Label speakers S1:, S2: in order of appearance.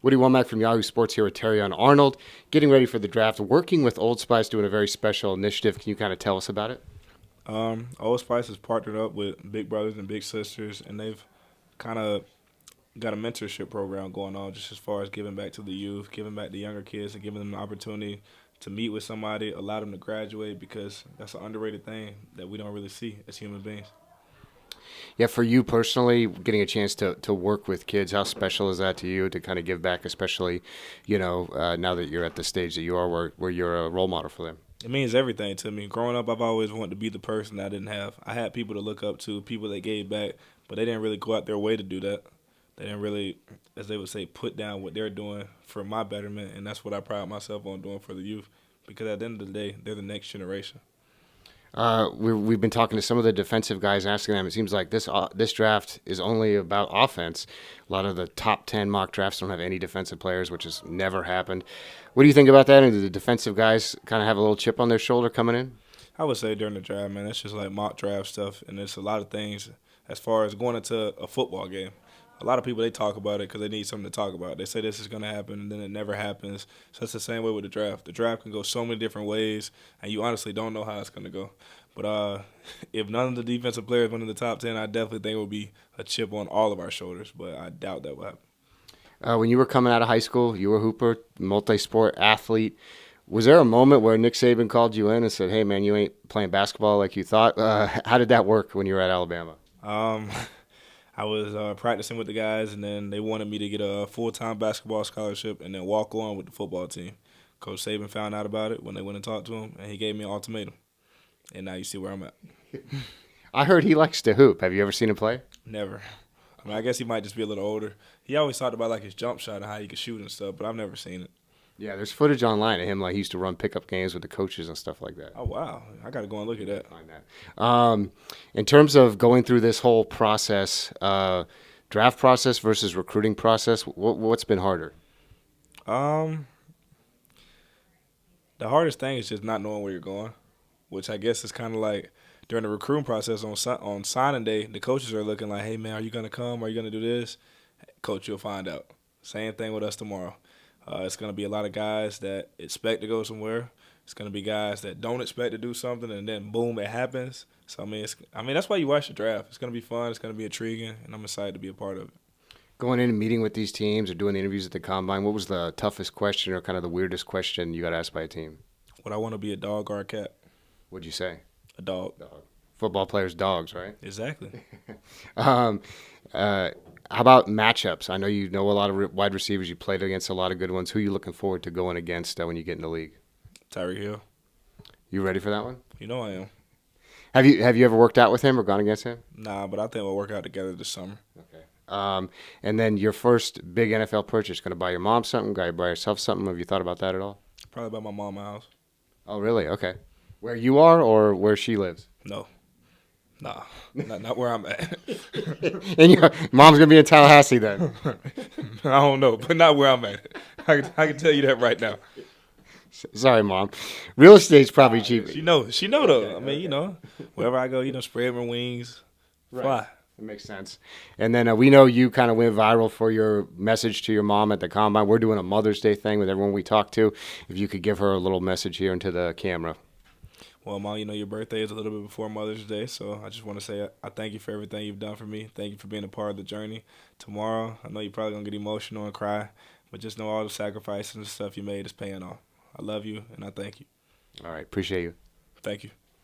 S1: Woody Wommack from Yahoo Sports here with Terrion Arnold, getting ready for the draft, working with Old Spice, doing a very special initiative. Can you kind of tell us about it?
S2: Old Spice has partnered up with Big Brothers and Big Sisters, and they've kind of got a mentorship program going on just as far as giving back to the youth, giving back to younger kids, and giving them the opportunity to meet with somebody, allow them to graduate, because that's an underrated thing that we don't really see as human beings.
S1: Yeah, for you personally, getting a chance to work with kids, how special is that to you to kind of give back, especially, now that you're at the stage that you are where you're a role model for them?
S2: It means everything to me. Growing up, I've always wanted to be the person I didn't have. I had people to look up to, people that gave back, but they didn't really go out their way to do that. They didn't really, as they would say, put down what they're doing for my betterment, and that's what I pride myself on doing for the youth, because at the end of the day, they're the next generation.
S1: We've been talking to some of the defensive guys, asking them. It seems like this draft is only about offense. A lot of the top 10 mock drafts don't have any defensive players, which has never happened. What do you think about that? And do the defensive guys kind of have a little chip on their shoulder coming in?
S2: I would say during the draft, man, that's just like mock draft stuff, and there's a lot of things as far as going into a football game. A lot of people, they talk about it because they need something to talk about. They say this is going to happen, and then it never happens. So it's the same way with the draft. The draft can go so many different ways, and you honestly don't know how it's going to go. But if none of the defensive players went in the top 10, I definitely think it would be a chip on all of our shoulders, but I doubt that will happen.
S1: When you were coming out of high school, you were a hooper, multi-sport athlete. Was there a moment where Nick Saban called you in and said, "Hey, man, you ain't playing basketball like you thought"? How did that work when you were at Alabama?
S2: Um, I was practicing with the guys, and then they wanted me to get a full-time basketball scholarship and then walk on with the football team. Coach Saban found out about it when they went and talked to him, and he gave me an ultimatum. And now you see where I'm at.
S1: I heard he likes to hoop. Have you ever seen him play?
S2: Never. I mean, I guess he might just be a little older. He always talked about like his jump shot and how he could shoot and stuff, but I've never seen it.
S1: Yeah, there's footage online of him. Like he used to run pickup games with the coaches and stuff like that.
S2: Oh, wow. I got to go and look at that.
S1: Find that. In terms of going through this whole process, draft process versus recruiting process, what's been harder?
S2: Um, the hardest thing is just not knowing where you're going, which I guess is kind of like during the recruiting process on signing day, the coaches are looking like, "Hey, man, are you going to come? Are you going to do this?" Coach, you'll find out. Same thing with us tomorrow. It's going to be a lot of guys that expect to go somewhere. It's going to be guys that don't expect to do something, and then boom, it happens. So I mean, that's why you watch the draft. It's going to be fun. It's going to be intriguing, and I'm excited to be a part of it.
S1: Going in and meeting with these teams or doing the interviews at the combine, what was the toughest question or kind of the weirdest question you got asked by a team?
S2: Would I want to be a dog or a cat?
S1: What'd you say?
S2: A dog.
S1: Dog. Football players, dogs, right?
S2: Exactly.
S1: um, how about matchups? I know you know a lot of wide receivers. You played against a lot of good ones. Who are you looking forward to going against when you get in the league?
S2: Tyreek Hill.
S1: You ready for that one?
S2: You know I am.
S1: Have you ever worked out with him or gone against him?
S2: Nah, but I think we'll work out together this summer.
S1: Okay. And then your first big NFL purchase, going to buy your mom something, going to buy yourself something. Have you thought about that at all?
S2: Probably by my mama's house.
S1: Oh, really? Okay. Where you are or where she lives?
S2: No. Nah, not where I'm at.
S1: And your mom's going to be in Tallahassee then?
S2: I don't know, but not where I'm at. I can tell you that right now.
S1: Sorry, Mom. Real estate's probably cheap.
S2: She know though. I mean, wherever I go, spread my wings, fly.
S1: Right. That makes sense. And then we know you kind of went viral for your message to your mom at the combine. We're doing a Mother's Day thing with everyone we talk to. If you could give her a little message here into the camera.
S2: Well, Mom, your birthday is a little bit before Mother's Day, so I just want to say I thank you for everything you've done for me. Thank you for being a part of the journey. Tomorrow, I know you're probably going to get emotional and cry, but just know all the sacrifices and stuff you made is paying off. I love you, and I thank you.
S1: All right. Appreciate you.
S2: Thank you.